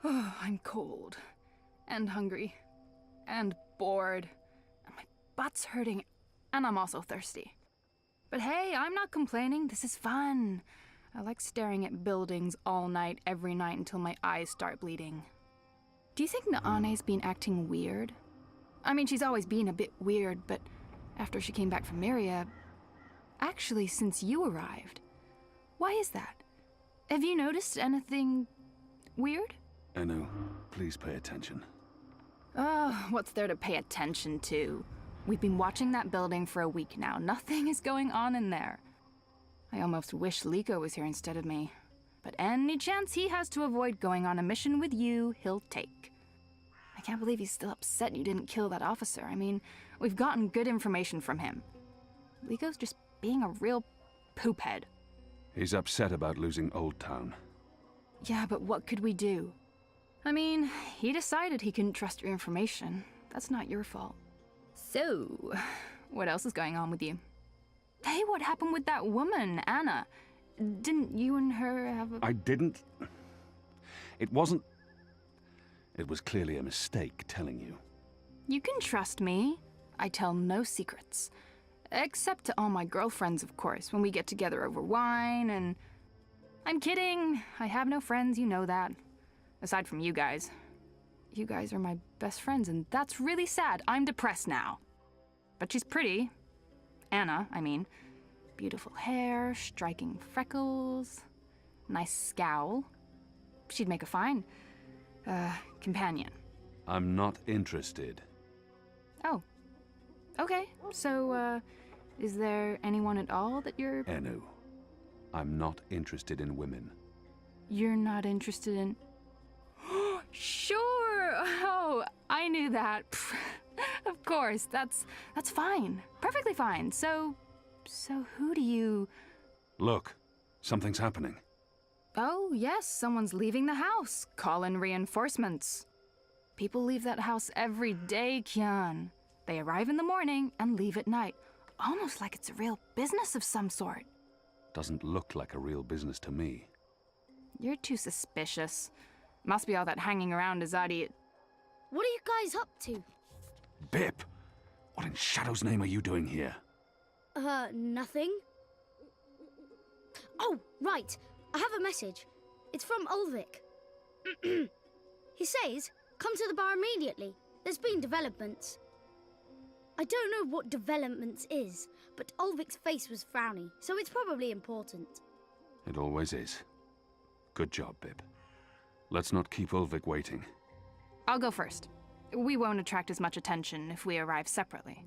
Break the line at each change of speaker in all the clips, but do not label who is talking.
Oh, I'm cold. And hungry. And bored. And my butt's hurting. And I'm also thirsty. But hey, I'm not complaining. This is fun. I like staring at buildings all night, every night, until my eyes start bleeding. Do you think Naane's been acting weird? I mean, she's always been a bit weird, but after she came back from Myria... Actually, since you arrived. Why is that? Have you noticed anything... weird?
Enu, please pay attention.
Oh, what's there to pay attention to? We've been watching that building for a week now. Nothing is going on in there. I almost wish Liko was here instead of me. But any chance he has to avoid going on a mission with you, he'll take. I can't believe he's still upset you didn't kill that officer. I mean, we've gotten good information from him. Liko's just being a real poophead.
He's upset about losing Old Town.
Yeah, but what could we do? I mean, he decided he couldn't trust your information. That's not your fault. So, what else is going on with you? Hey, what happened with that woman, Anna? Didn't you and her have a...
I didn't... It wasn't... It was clearly a mistake telling you.
You can trust me. I tell no secrets. Except to all my girlfriends, of course, when we get together over wine and... I'm kidding. I have no friends, you know that. Aside from you guys. You guys are my best friends, and that's really sad. I'm depressed now. But she's pretty. Anna, I mean. Beautiful hair, striking freckles, nice scowl. She'd make a fine, companion.
I'm not interested.
Oh. Okay, so, is there anyone at all that you're...
Enu, I'm not interested in women.
You're not interested in... Sure! Oh, I knew that. Of course, that's fine. Perfectly fine. So who do you...
Look, something's happening.
Oh, yes, someone's leaving the house. Call in reinforcements. People leave that house every day, Kian. They arrive in the morning and leave at night. Almost like it's a real business of some sort.
Doesn't look like a real business to me.
You're too suspicious. Must be all that hanging around Azadi.
What are you guys up to?
Bip! What in Shadow's name are you doing here?
Nothing. Oh, right. I have a message. It's from Ulvik. He says, come to the bar immediately. There's been developments. I don't know what developments is, but Ulvik's face was frowny, so it's probably important.
It always is. Good job, Bip. Let's not keep Ulvik waiting.
I'll go first. We won't attract as much attention if we arrive separately.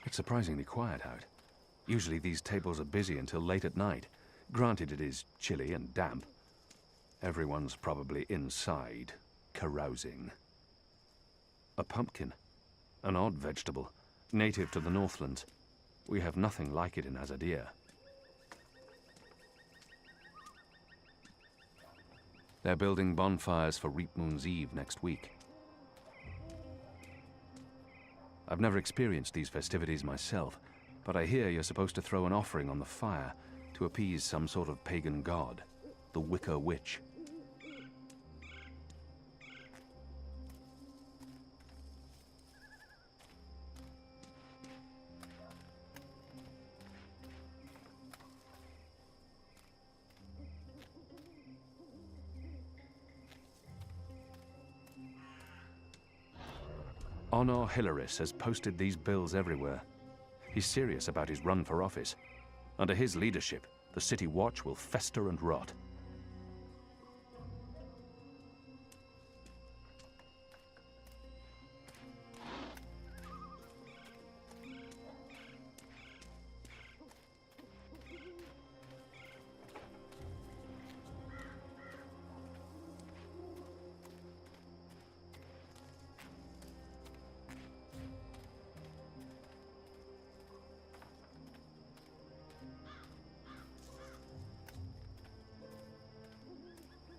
It's surprisingly quiet out. Usually these tables are busy until late at night. Granted, it is chilly and damp. Everyone's probably inside, carousing. A pumpkin. An odd vegetable, native to the Northlands. We have nothing like it in Azadir. They're building bonfires for Reap Moon's Eve next week. I've never experienced these festivities myself, but I hear you're supposed to throw an offering on the fire to appease some sort of pagan god, the Wicker Witch. Honor Hilaris has posted these bills everywhere. He's serious about his run for office. Under his leadership, the City Watch will fester and rot.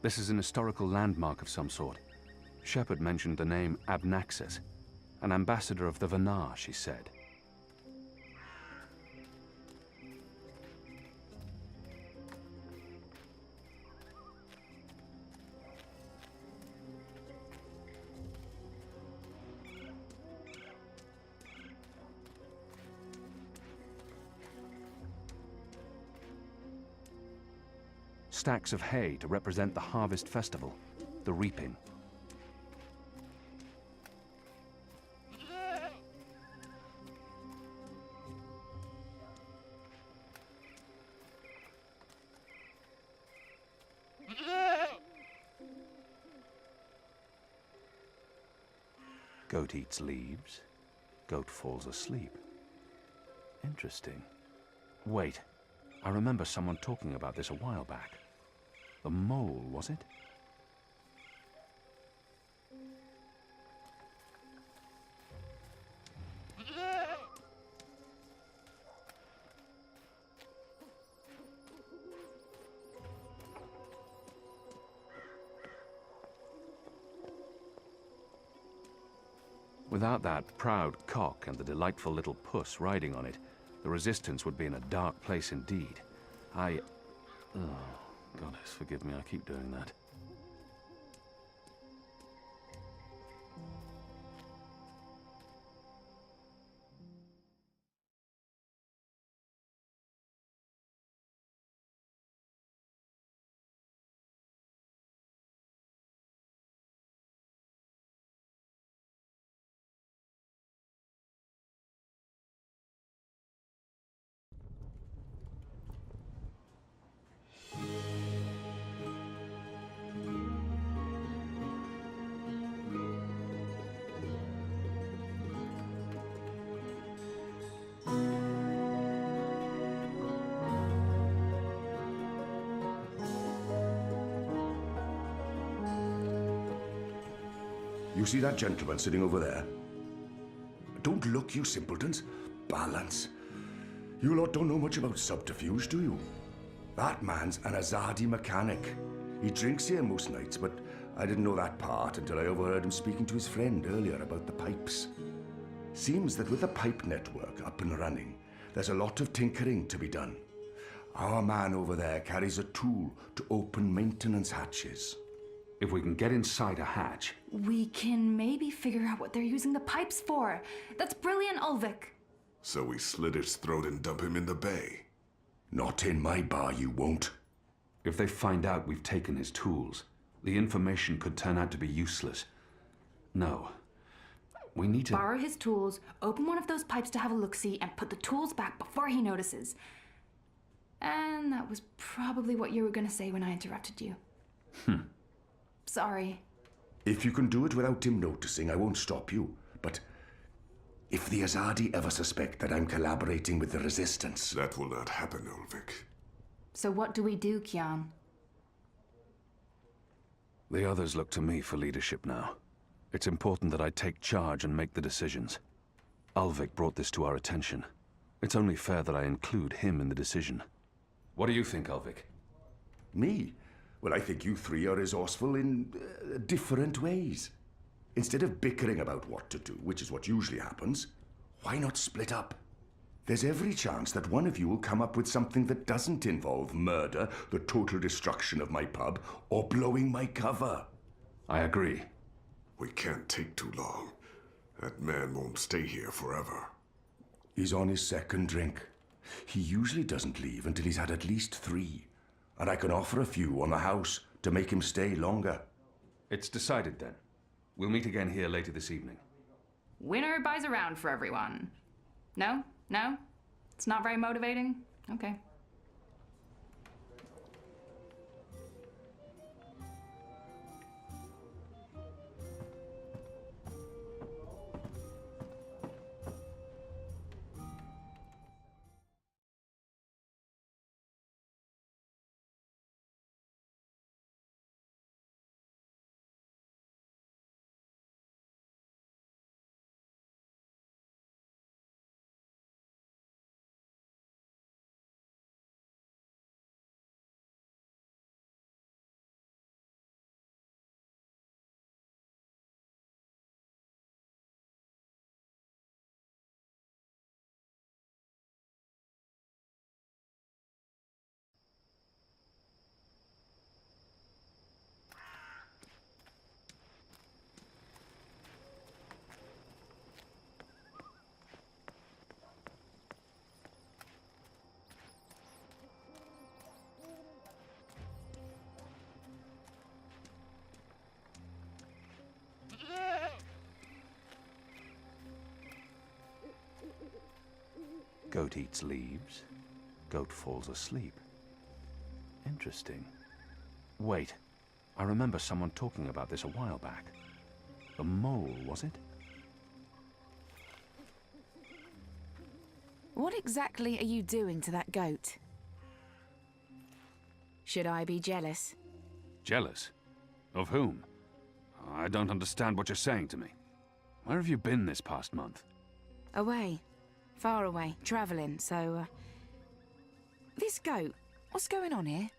This is an historical landmark of some sort. Shepard mentioned the name Abnaxis, an ambassador of the Vanar, she said. Stacks of hay to represent the harvest festival, the reaping. Goat eats leaves, goat falls asleep. Interesting. Wait, I remember someone talking about this a while back. The mole, was it? Without that proud cock and the delightful little puss riding on it, the Resistance would be in a dark place indeed. Oh, goddess, forgive me, I keep doing that.
You see that gentleman sitting over there? Don't look, you simpletons. Balance. You lot don't know much about subterfuge, do you? That man's an Azadi mechanic. He drinks here most nights, but I didn't know that part until I overheard him speaking to his friend earlier about the pipes. Seems that with the pipe network up and running, there's a lot of tinkering to be done. Our man over there carries a tool to open maintenance hatches.
If we can get inside a hatch...
We can maybe figure out what they're using the pipes for. That's brilliant, Ulvik.
So we slit his throat and dump him in the bay.
Not in my bar, you won't.
If they find out we've taken his tools, the information could turn out to be useless. No. We need to...
Borrow his tools, open one of those pipes to have a look-see, and put the tools back before he notices. And that was probably what you were going to say when I interrupted you. Sorry.
If you can do it without him noticing, I won't stop you. But if the Azadi ever suspect that I'm collaborating with the Resistance...
That will not happen, Ulvik.
So what do we do, Kian?
The others look to me for leadership now. It's important that I take charge and make the decisions. Ulvik brought this to our attention. It's only fair that I include him in the decision. What do you think, Ulvik?
Me? Well, I think you three are resourceful in different ways. Instead of bickering about what to do, which is what usually happens, why not split up? There's every chance that one of you will come up with something that doesn't involve murder, the total destruction of my pub, or blowing my cover.
I agree.
We can't take too long. That man won't stay here forever.
He's on his second drink. He usually doesn't leave until he's had at least 3. And I can offer a few on the house to make him stay longer.
It's decided then. We'll meet again here later this evening.
Winner buys around for everyone. No? No? It's not very motivating? Okay.
goat eats leaves, goat falls asleep. Interesting. Wait, I remember someone talking about this a while back. The mole, was it?
What exactly are you doing to that goat? Should I be jealous?
Jealous? Of whom? I don't understand what you're saying to me. Where have you been this past month?
Away. Far away. Travelling, so, This goat, what's going on here?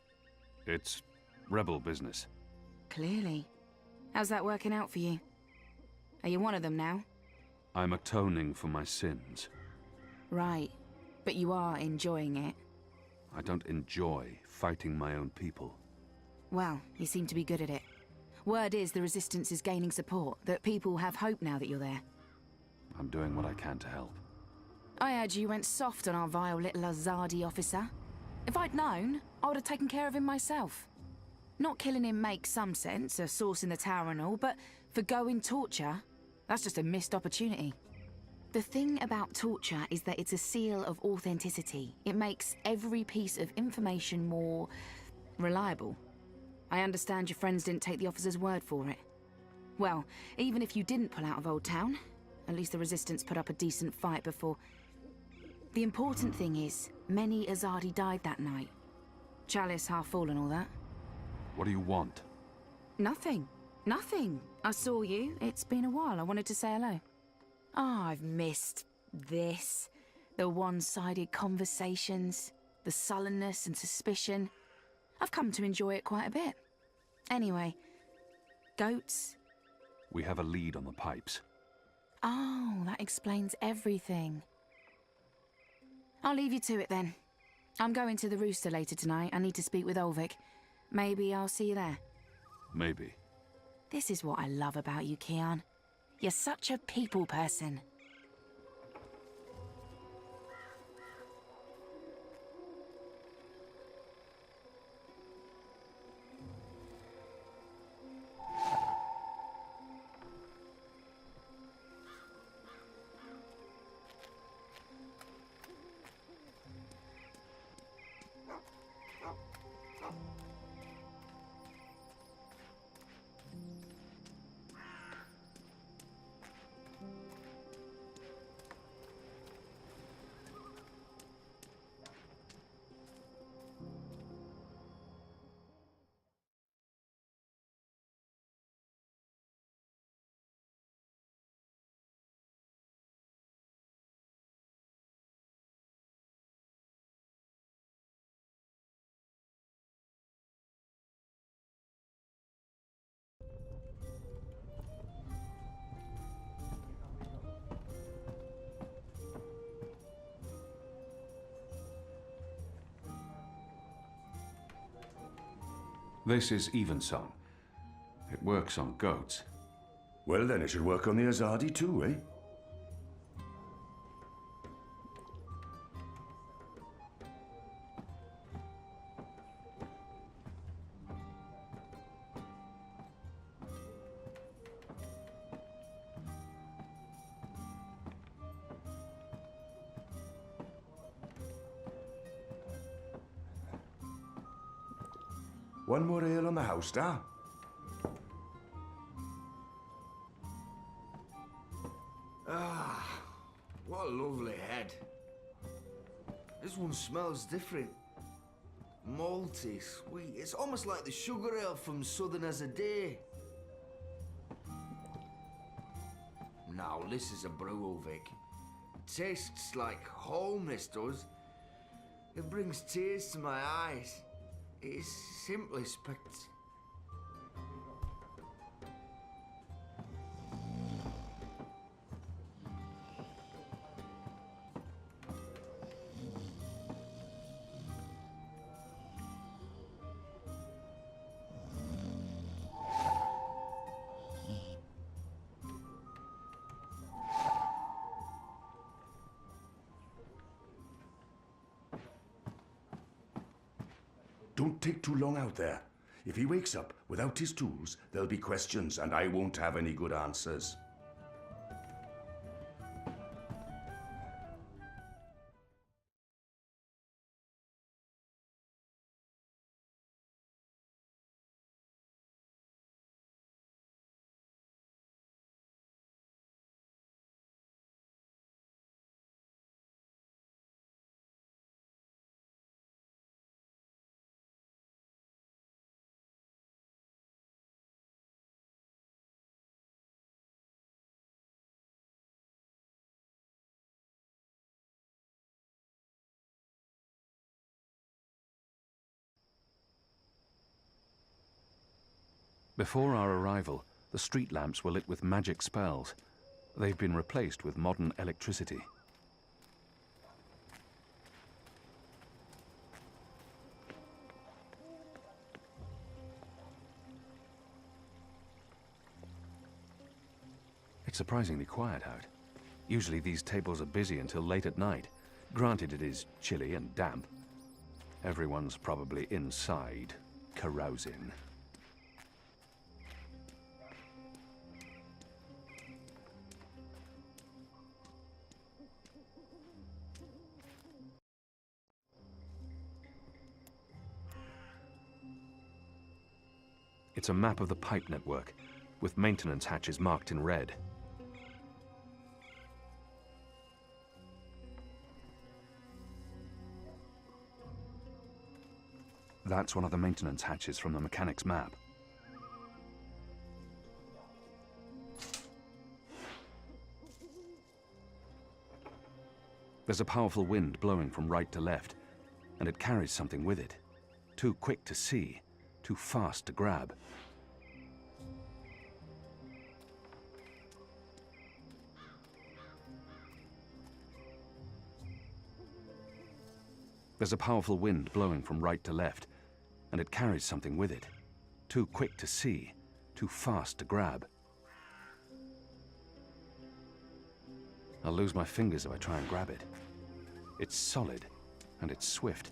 It's rebel business.
Clearly. How's that working out for you? Are you one of them now?
I'm atoning for my sins.
Right. But you are enjoying it.
I don't enjoy fighting my own people.
Well, you seem to be good at it. Word is the Resistance is gaining support, that people have hope now that you're there.
I'm doing what I can to help.
I heard you went soft on our vile little Azadi officer. If I'd known, I would have taken care of him myself. Not killing him makes some sense, a source in the tower and all, but for going torture, that's just a missed opportunity. The thing about torture is that it's a seal of authenticity. It makes every piece of information more reliable. I understand your friends didn't take the officer's word for it. Well, even if you didn't pull out of Old Town, at least the Resistance put up a decent fight before. The important thing is, many Azadi died that night. Chalice half full and all that.
What do you want?
Nothing. Nothing. I saw you. It's been a while. I wanted to say hello. Ah, I've missed this. The one-sided conversations, the sullenness and suspicion. I've come to enjoy it quite a bit. Anyway, goats?
We have a lead on the pipes.
Oh, that explains everything. I'll leave you to it then. I'm going to the Rooster later tonight. I need to speak with Ulvik. Maybe I'll see you there.
Maybe.
This is what I love about you, Kian. You're such a people person.
This is Evensong. It works on goats.
Well, then it should work on the Azadi too, eh? One more ale on the house, star.
Ah, what a lovely head. This one smells different. Malty, sweet. It's almost like the sugar ale from Southern as a Day. Now, this is a brew, Ulvik. Tastes like home, this does. It brings tears to my eyes. It is simply spectacular.
Don't take too long out there. If he wakes up without his tools, there'll be questions, and I won't have any good answers.
Before our arrival, the street lamps were lit with magic spells. They've been replaced with modern electricity. It's surprisingly quiet out. Usually these tables are busy until late at night. Granted, it is chilly and damp. Everyone's probably inside, carousing. It's a map of the pipe network, with maintenance hatches marked in red. That's one of the maintenance hatches from the mechanic's map. There's a powerful wind blowing from right to left, and it carries something with it. Too quick to see, too fast to grab. There's a powerful wind blowing from right to left, and it carries something with it. Too quick to see, too fast to grab. I'll lose my fingers if I try and grab it. It's solid, and it's swift.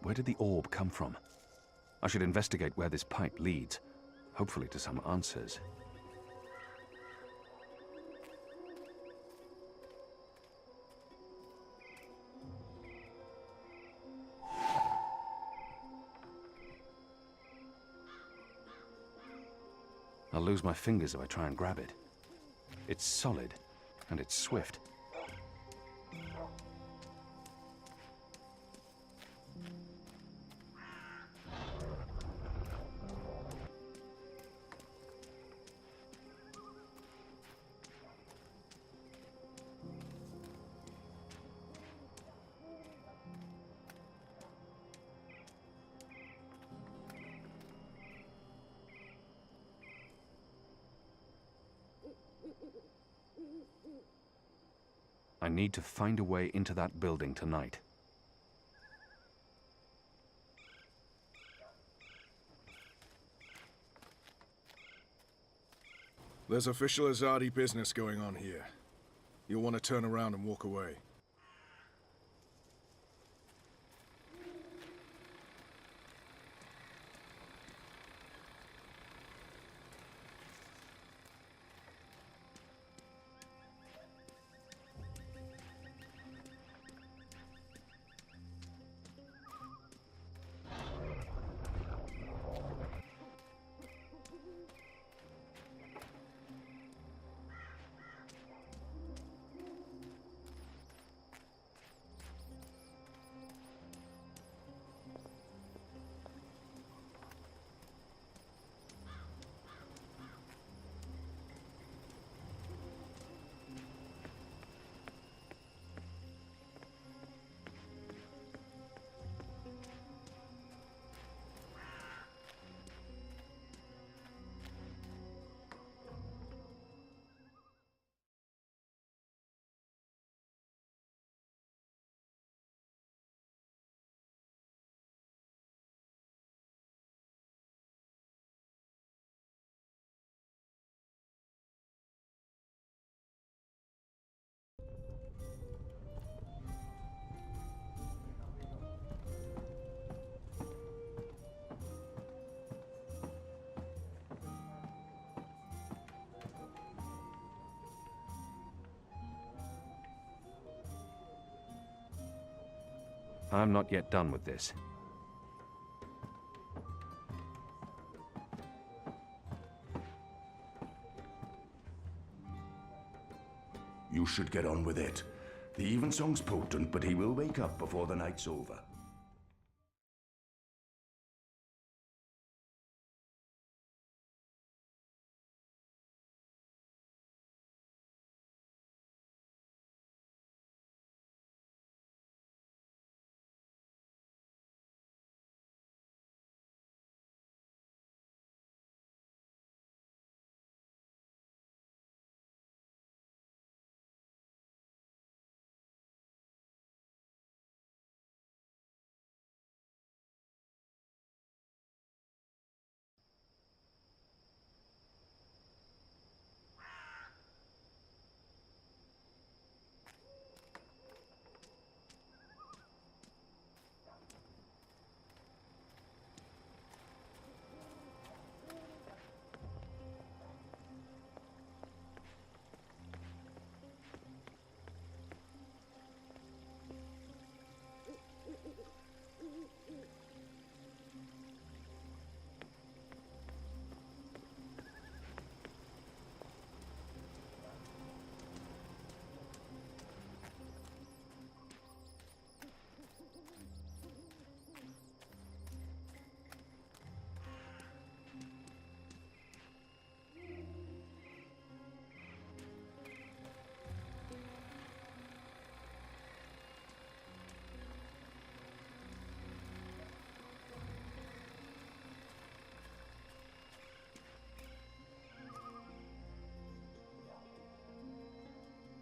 Where did the orb come from? I should investigate where this pipe leads, hopefully to some answers. I'll lose my fingers if I try and grab it. It's solid, and it's swift. I need to find a way into that building tonight.
There's official Azadi business going on here. You'll want to turn around and walk away.
I'm not yet done with this.
You should get on with it. The evensong's potent, but he will wake up before the night's over.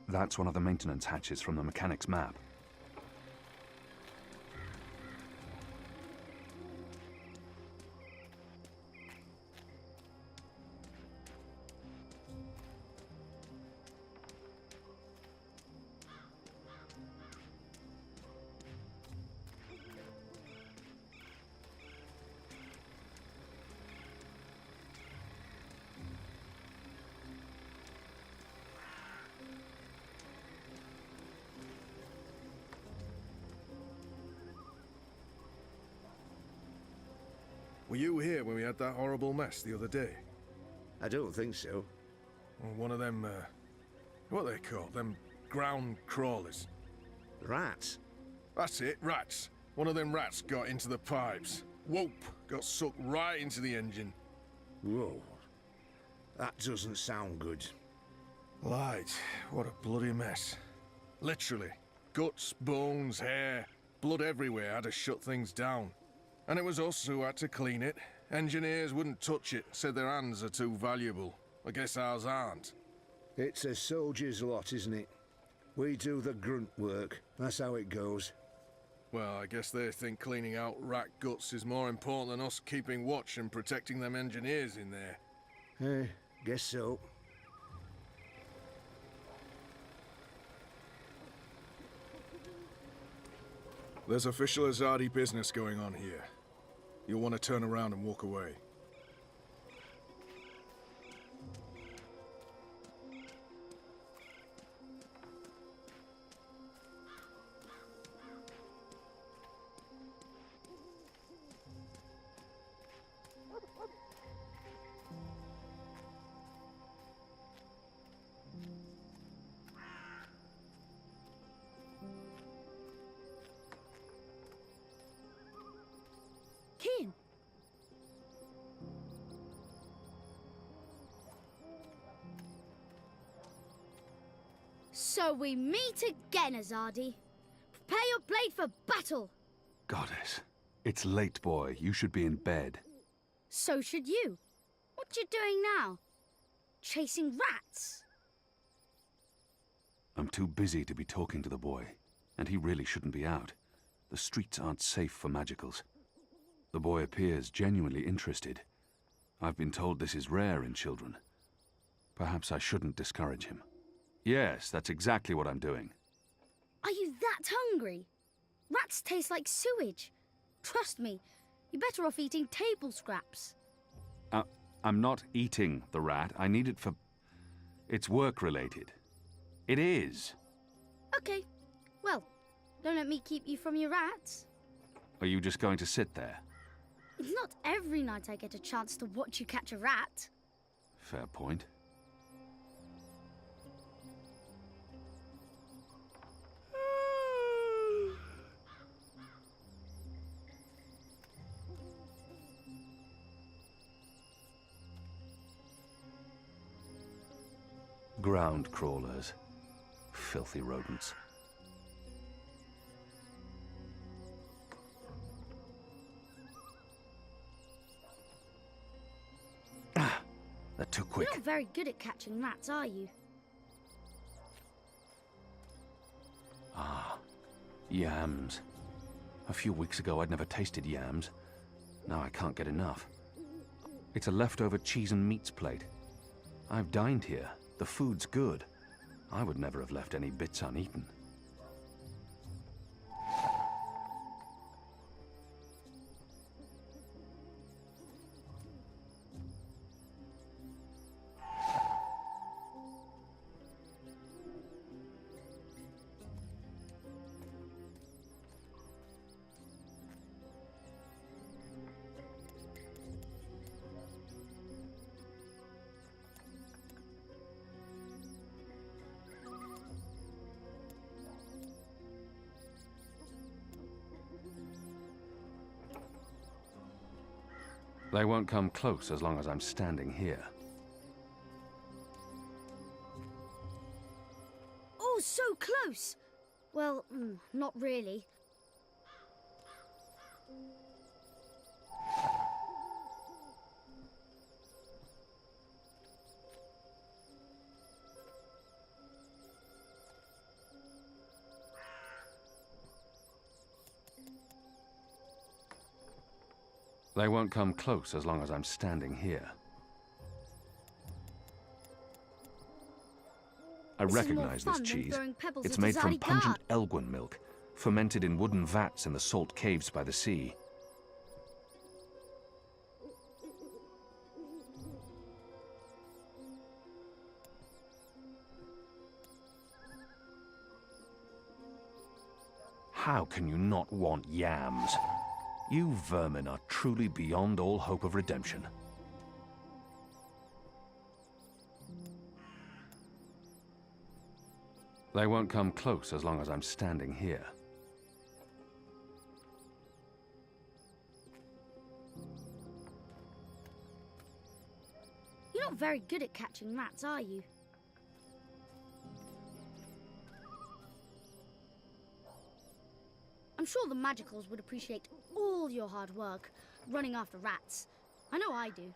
That's one of the maintenance hatches from the mechanic's map.
Were you here when we had that horrible mess the other day?
I don't think so.
Well, one of them, what are they called? Them ground crawlers.
Rats?
That's it, rats. One of them rats got into the pipes. Whoop! Got sucked right into the engine.
Whoa. That doesn't sound good.
Light, what a bloody mess. Literally. Guts, bones, hair, blood everywhere had to shut things down. And it was us who had to clean it. Engineers wouldn't touch it, said their hands are too valuable. I guess ours aren't.
It's a soldier's lot, isn't it? We do the grunt work. That's how it goes.
Well, I guess they think cleaning out rat guts is more important than us keeping watch and protecting them engineers in there.
Guess so.
There's official Azadi business going on here. You'll want to turn around and walk away.
Kian! So we meet again, Azadi. Prepare your blade for battle.
Goddess. It's late, boy. You should be in bed.
So should you. What you doing now? Chasing rats?
I'm too busy to be talking to the boy, and he really shouldn't be out. The streets aren't safe for magicals. The boy appears genuinely interested. I've been told this is rare in children. Perhaps I shouldn't discourage him. Yes, that's exactly what I'm doing.
Are you that hungry? Rats taste like sewage. Trust me, you're better off eating table scraps.
I'm not eating the rat. I need it for... It's work-related. It is.
Okay, well, Don't let me keep you from your rats.
Are you just going to sit there?
It's not every night I get a chance to watch you catch a rat.
Fair point. Ground crawlers. Filthy rodents. Ah, they're too quick.
You're not very good at catching rats, are you?
Ah, yams. A few weeks ago I'd never tasted yams. Now I can't get enough. It's a leftover cheese and meats plate. I've dined here. The food's good. I would never have left any bits uneaten. They won't come close as long as I'm standing here.
Oh, so close! Well, not really.
They won't come close as long as I'm standing here. I
This is more
recognize this
fun than
cheese.
throwing pebbles
It's
at a
made from
zaddy
pungent
guard.
Elgwyn milk, fermented in wooden vats in the salt caves by the sea. How can you not want yams? You vermin are truly beyond all hope of redemption. They won't come close as long as I'm standing here.
You're not very good at catching rats, are you? I'm sure the Magicals would appreciate all your hard work running after rats. I know I do.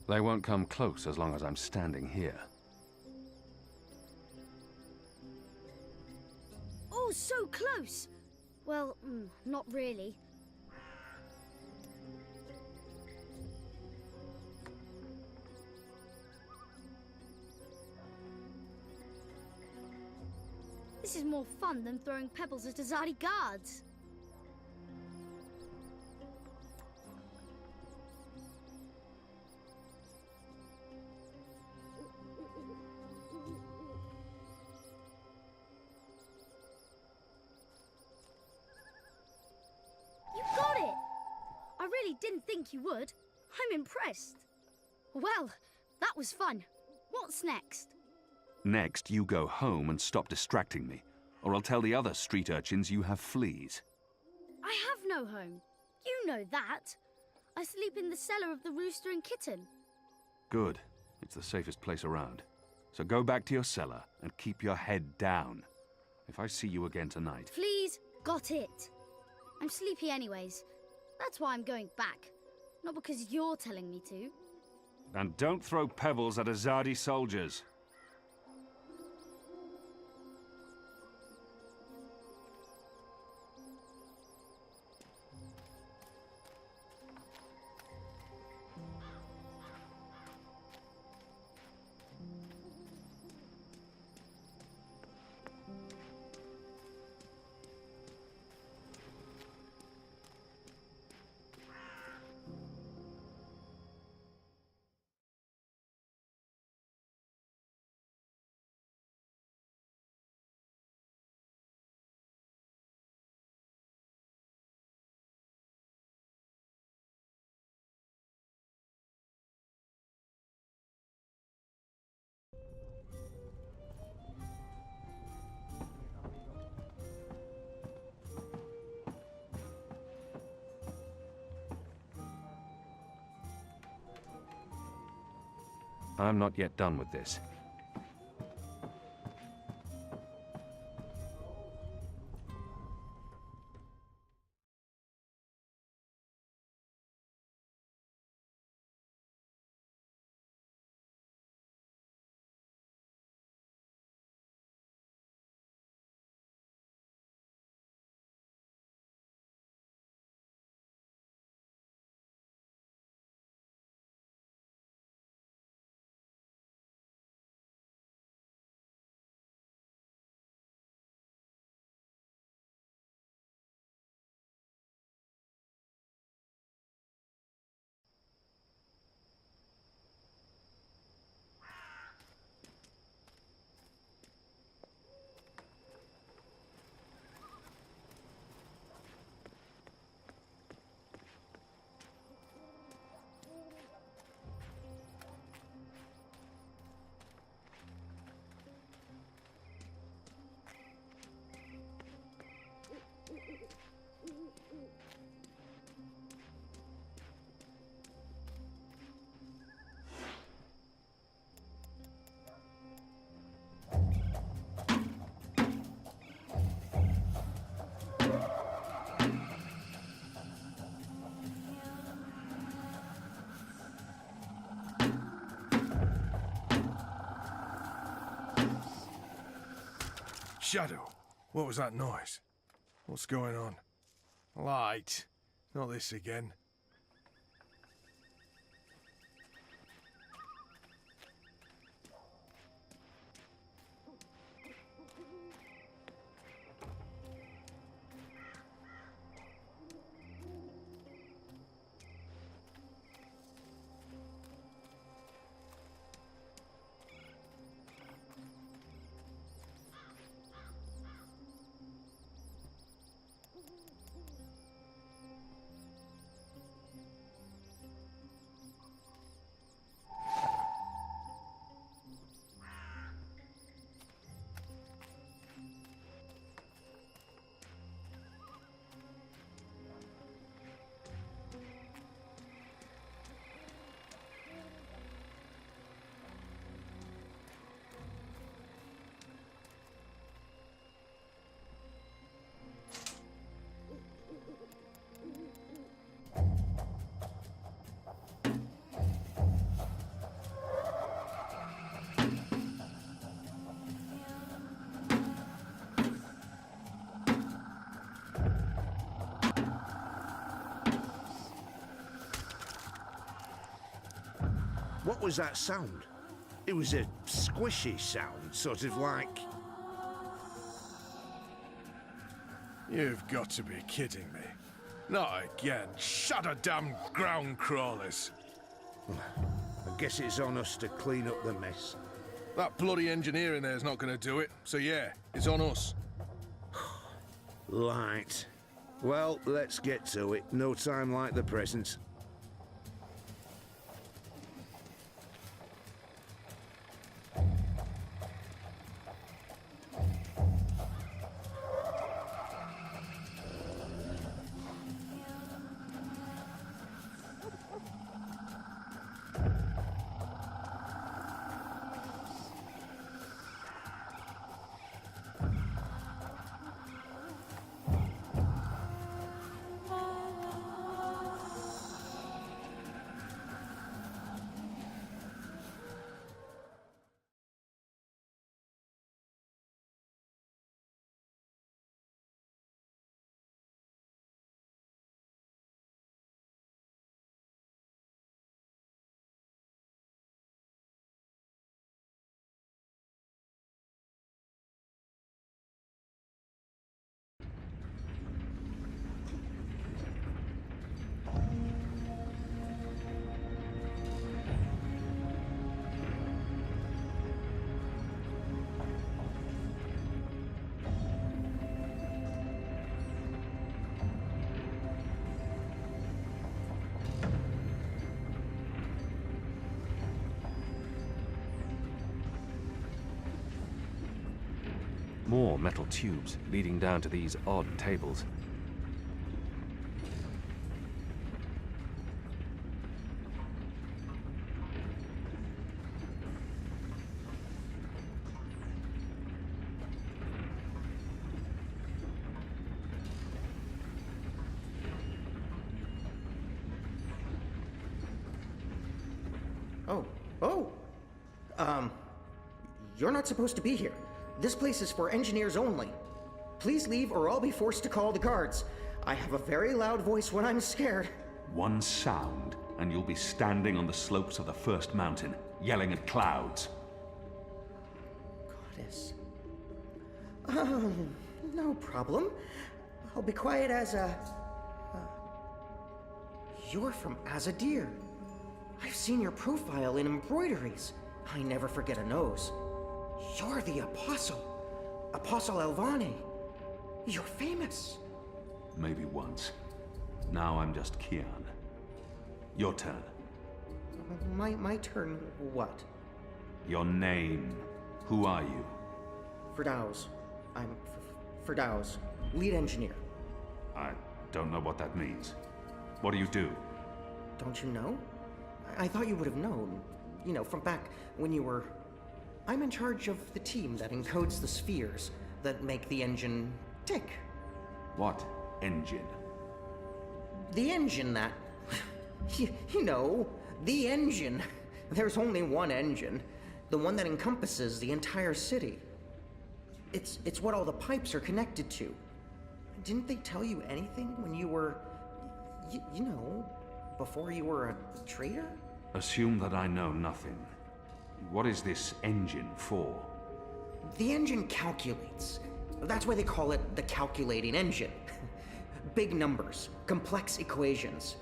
They won't come close as long as I'm standing here.
Oh, so close! Well, not really. This is more fun than throwing pebbles at Azadi guards. You got it! I really didn't think you would. I'm impressed. Well, that was fun. What's next?
Next, you go home and stop distracting me, or I'll tell the other street urchins you have fleas.
I have no home. You know that. I sleep in the cellar of the Rooster and Kitten.
Good. It's the safest place around. So go back to your cellar and keep your head down. If I see you again tonight...
Please, got it. I'm sleepy anyways. That's why I'm going back. Not because you're telling me to.
And don't throw pebbles at Azadi soldiers. I'm not yet done with this.
Shadow, what was that noise? What's going on? Light. Not this again.
What was that sound? It was a squishy sound, sort of like...
You've got to be kidding me. Not again. Shut a damn ground crawlers.
I guess it's on us to clean up the mess.
That bloody engineer in there's not gonna do it, so yeah, it's on us.
Right. Well, let's get to it. No time like the present.
More metal tubes leading down to these odd tables.
You're not supposed to be here. This place is for engineers only. Please leave or I'll be forced to call the guards. I have a very loud voice when I'm scared.
One sound, and you'll be standing on the slopes of the first mountain, yelling at clouds.
Goddess. No problem. I'll be quiet as a... You're from Azadir. I've seen your profile in embroideries. I never forget a nose. You're the Apostle. Apostle Elvane. You're famous.
Maybe once. Now I'm just Kian. Your turn.
My turn what?
Your name. Who are you?
Firdaus. I'm Firdaus, lead engineer.
I don't know what that means. What do you do?
Don't you know? I thought you would have known. You know, from back when you were... I'm in charge of the team that encodes the spheres that make the engine tick.
What engine?
The engine that... you know, the engine. There's only one engine. The one that encompasses the entire city. It's what all the pipes are connected to. Didn't they tell you anything when you were... you know, before you were a traitor?
Assume that I know nothing. What is this engine for?
The engine calculates. That's why they call it the calculating engine. Big numbers, complex equations.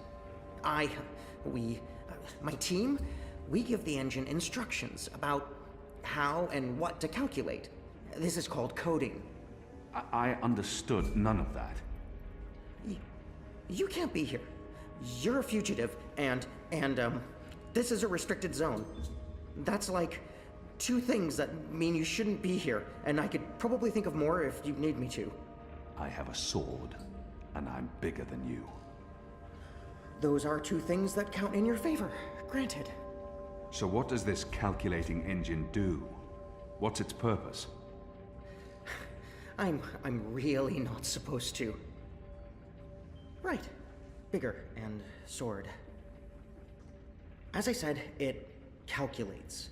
My team, we give the engine instructions about how and what to calculate. This is called coding.
I understood none of that.
You can't be here. You're a fugitive, and this is a restricted zone. That's like 2 things that mean you shouldn't be here, and I could probably think of more if you need me to.
I have a sword, and I'm bigger than you.
Those are 2 things that count in your favor, granted.
So what does this calculating engine do? What's its purpose?
I'm really not supposed to. Right. Bigger and sword. As I said, it calculates.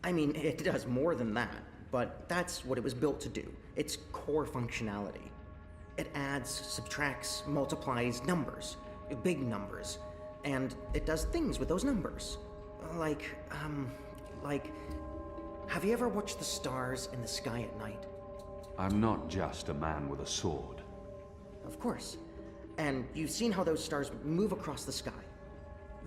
I mean, it does more than that, but that's what it was built to do. Its core functionality. It adds, subtracts, multiplies numbers, big numbers, and it does things with those numbers. Like, have you ever watched the stars in the sky at night?
I'm not just a man with a sword.
Of course. And you've seen how those stars move across the sky.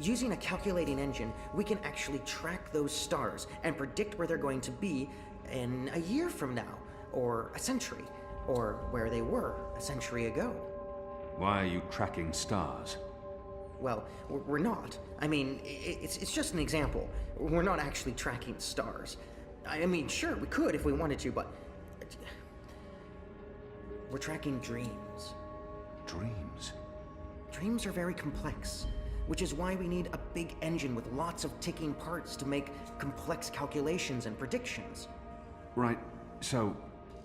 Using a calculating engine, we can actually track those stars and predict where they're going to be in a year from now, or a century, or where they were a century ago.
Why are you tracking stars?
Well, we're not. I mean, it's just an example. We're not actually tracking stars. I mean, sure, we could if we wanted to, but... we're tracking dreams.
Dreams?
Dreams are very complex, which is why we need a big engine with lots of ticking parts to make complex calculations and predictions.
Right, so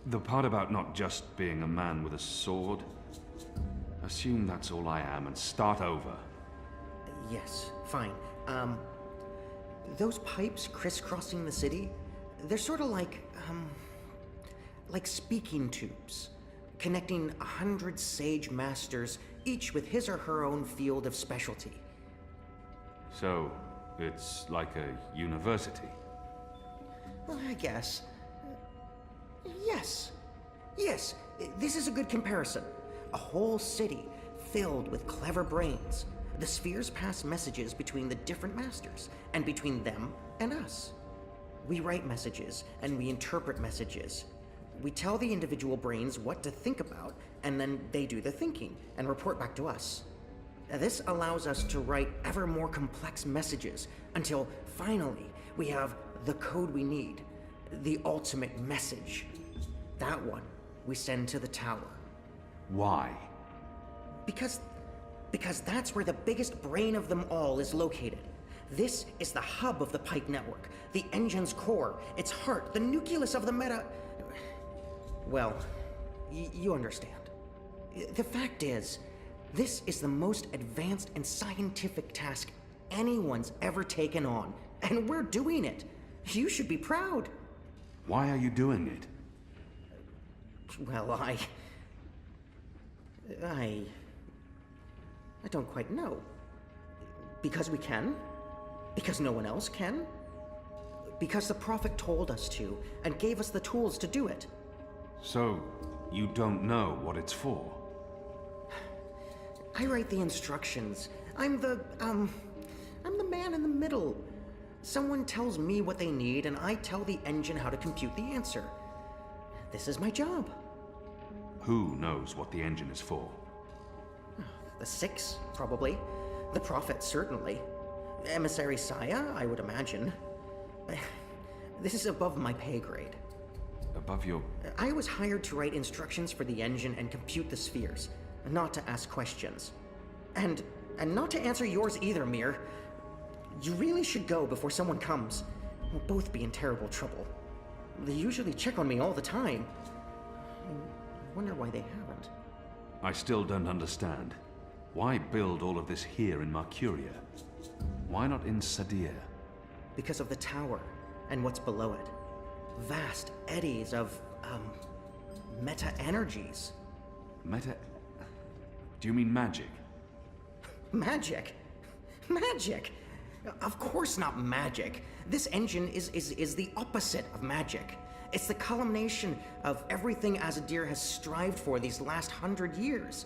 the part about not just being a man with a sword, assume that's all I am and start over.
Yes, fine. Those pipes crisscrossing the city, they're sort of like speaking tubes, connecting 100 sage masters, each with his or her own field of specialty.
So, it's like a university?
Well, I guess. Yes. Yes, this is a good comparison. A whole city filled with clever brains. The spheres pass messages between the different masters, and between them and us. We write messages, and we interpret messages. We tell the individual brains what to think about, and then they do the thinking, and report back to us. This allows us to write ever more complex messages, until finally we have the code we need, the ultimate message. That one we send to the tower.
Why?
Because that's where the biggest brain of them all is located. This is the hub of the pipe network, the engine's core, its heart, the nucleus of the meta... Well, you understand. The fact is, this is the most advanced and scientific task anyone's ever taken on, and we're doing it. You should be proud.
Why are you doing it?
Well, I don't quite know. Because we can? Because no one else can? Because the Prophet told us to, and gave us the tools to do it.
So, you don't know what it's for?
I write the instructions. I'm the man in the middle. Someone tells me what they need, and I tell the engine how to compute the answer. This is my job.
Who knows what the engine is for?
The Six, probably. The Prophet, certainly. Emissary Saya, I would imagine. This is above my pay grade.
Above your...
I was hired to write instructions for the engine and compute the spheres, not to ask questions. And not to answer yours either, Mir. You really should go before someone comes. We'll both be in terrible trouble. They usually check on me all the time. I wonder why they haven't.
I still don't understand. Why build all of this here in Mercuria? Why not in Sadir?
Because of the tower and what's below it. Vast eddies of, meta-energies.
Meta... Do you mean magic?
Magic? Magic? Of course not magic. This engine is the opposite of magic. It's the culmination of everything Azadir has strived for these last 100 years.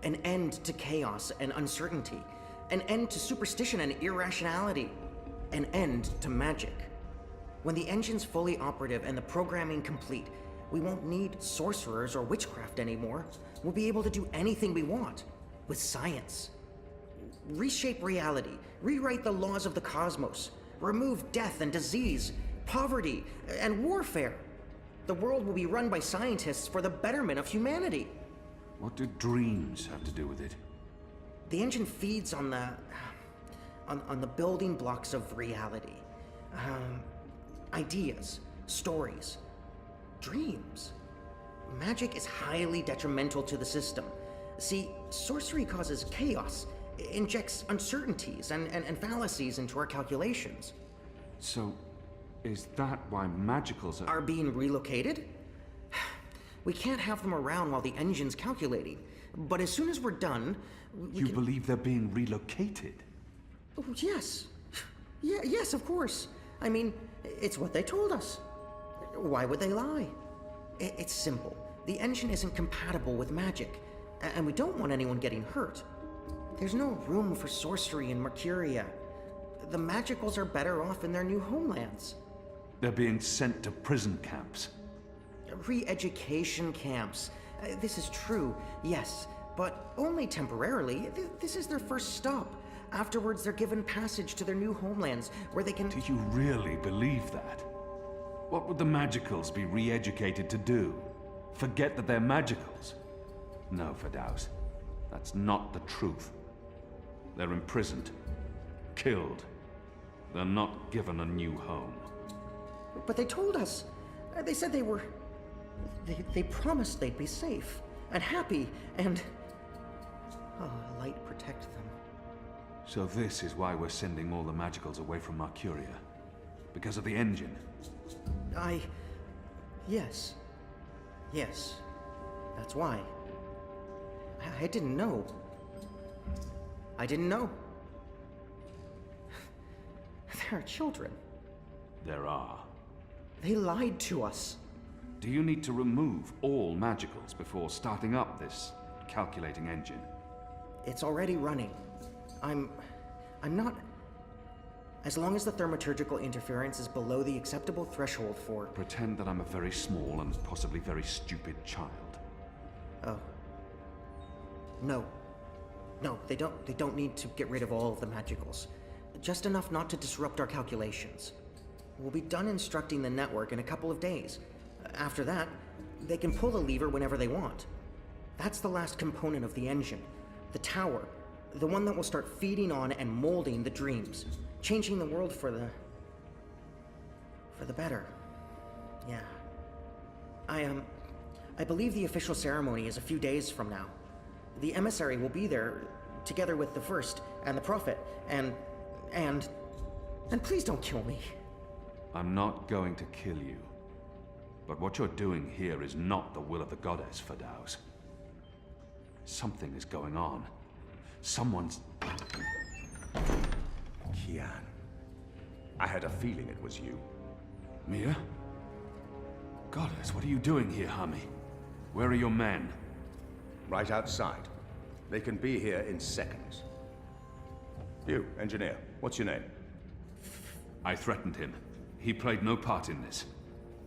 An end to chaos and uncertainty. An end to superstition and irrationality. An end to magic. When the engine's fully operative and the programming complete, we won't need sorcerers or witchcraft anymore. We'll be able to do anything we want. With science. Reshape reality. Rewrite the laws of the cosmos. Remove death and disease. Poverty and warfare. The world will be run by scientists for the betterment of humanity.
What do dreams have to do with it?
The engine feeds on the building blocks of reality. Ideas, stories, dreams. Magic is highly detrimental to the system. See, sorcery causes chaos, injects uncertainties and fallacies into our calculations.
So, is that why magicals
are being relocated? We can't have them around while the engine's calculating. But as soon as we're done,
You believe they're being relocated?
Oh, yes. Yeah, yes, of course. I mean, it's what they told us. Why would they lie? It's simple. The engine isn't compatible with magic, and we don't want anyone getting hurt. There's no room for sorcery in Mercuria. The Magicals are better off in their new homelands.
They're being sent to prison camps.
Re-education camps. This is true, yes, but only temporarily. This is their first stop. Afterwards, they're given passage to their new homelands, where they can...
Do you really believe that? What would the Magicals be re-educated to do? Forget that they're Magicals? No, Firdaus. That's not the truth. They're imprisoned. Killed. They're not given a new home.
But they told us. They said they were... They promised they'd be safe and happy and... Oh, light protect them.
So this is why we're sending all the Magicals away from Mercuria? Because of the engine?
Yes. Yes. That's why. I didn't know. I didn't know. There are children.
There are.
They lied to us.
Do you need to remove all Magicals before starting up this calculating engine?
It's already running. I'm not... As long as the thaumaturgical interference is below the acceptable threshold for...
Pretend that I'm a very small and possibly very stupid child.
Oh. No. No, they don't need to get rid of all of the Magicals. Just enough not to disrupt our calculations. We'll be done instructing the network in a couple of days. After that, they can pull the lever whenever they want. That's the last component of the engine. The tower. The one that will start feeding on and molding the dreams. Changing the world for the better. Yeah. I believe the official ceremony is a few days from now. The emissary will be there, together with the First and the Prophet, and please don't kill me.
I'm not going to kill you. But what you're doing here is not the will of the goddess, Firdaus. Something is going on. Someone's...
Kian. I had a feeling it was you.
Mia? Goddess, what are you doing here, Hami? Where are your men?
Right outside. They can be here in seconds. You, engineer, what's your name?
I threatened him. He played no part in this.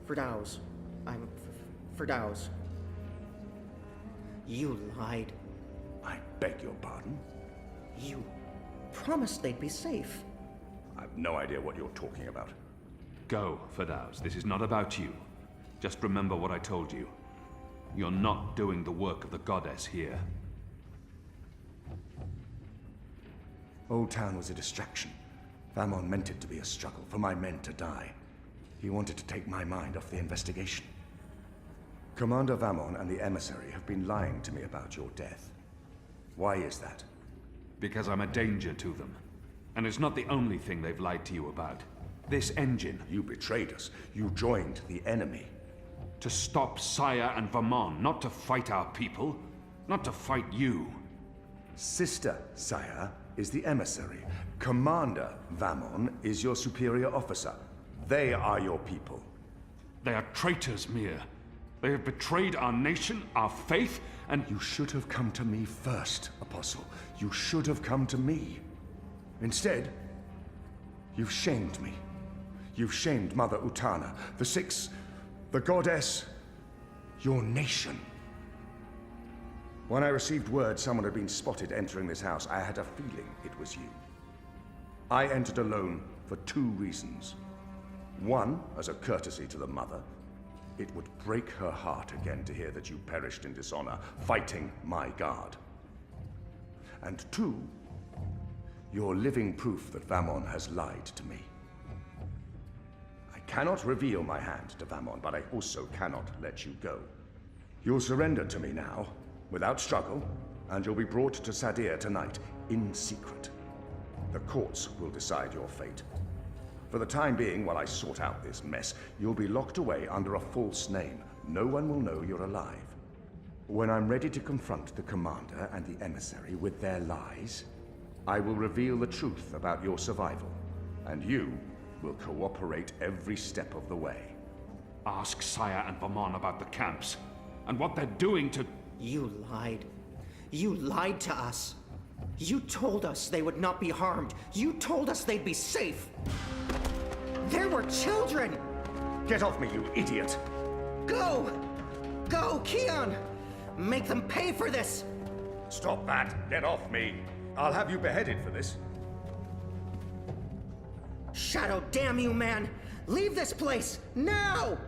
Firdaus. I'm Firdaus. You lied.
I beg your pardon?
You promised they'd be safe.
I've no idea what you're talking about.
Go, Firdaus. This is not about you. Just remember what I told you. You're not doing the work of the goddess here.
Old Town was a distraction. Vamon meant it to be a struggle, for my men to die. He wanted to take my mind off the investigation. Commander Vamon and the emissary have been lying to me about your death. Why is that?
Because I'm a danger to them. And it's not the only thing they've lied to you about. This engine.
You betrayed us. You joined the enemy.
To stop Saya and Vamon, not to fight our people. Not to fight you.
Sister Saya is the emissary. Commander Vamon is your superior officer. They are your people.
They are traitors, Mir. They have betrayed our nation, our faith, and...
You should have come to me first, Apostle. You should have come to me. Instead, you've shamed me. You've shamed Mother Utana, the Six, the Goddess, your nation. When I received word someone had been spotted entering this house, I had a feeling it was you. I entered alone for 2 reasons. One, as a courtesy to the Mother. It would break her heart again to hear that you perished in dishonor, fighting my guard. And 2, you're living proof that Vamon has lied to me. I cannot reveal my hand to Vamon, but I also cannot let you go. You'll surrender to me now, without struggle, and you'll be brought to Sadir tonight, in secret. The courts will decide your fate. For the time being, while I sort out this mess, you'll be locked away under a false name. No one will know you're alive. When I'm ready to confront the commander and the emissary with their lies, I will reveal the truth about your survival. And you will cooperate every step of the way.
Ask Saya and Vamon about the camps, and what they're doing to...
You lied. You lied to us. You told us they would not be harmed. You told us they'd be safe. There were children!
Get off me, you idiot!
Go! Go, Kian! Make them pay for this!
Stop that! Get off me! I'll have you beheaded for this.
Shadow, damn you, man! Leave this place, now!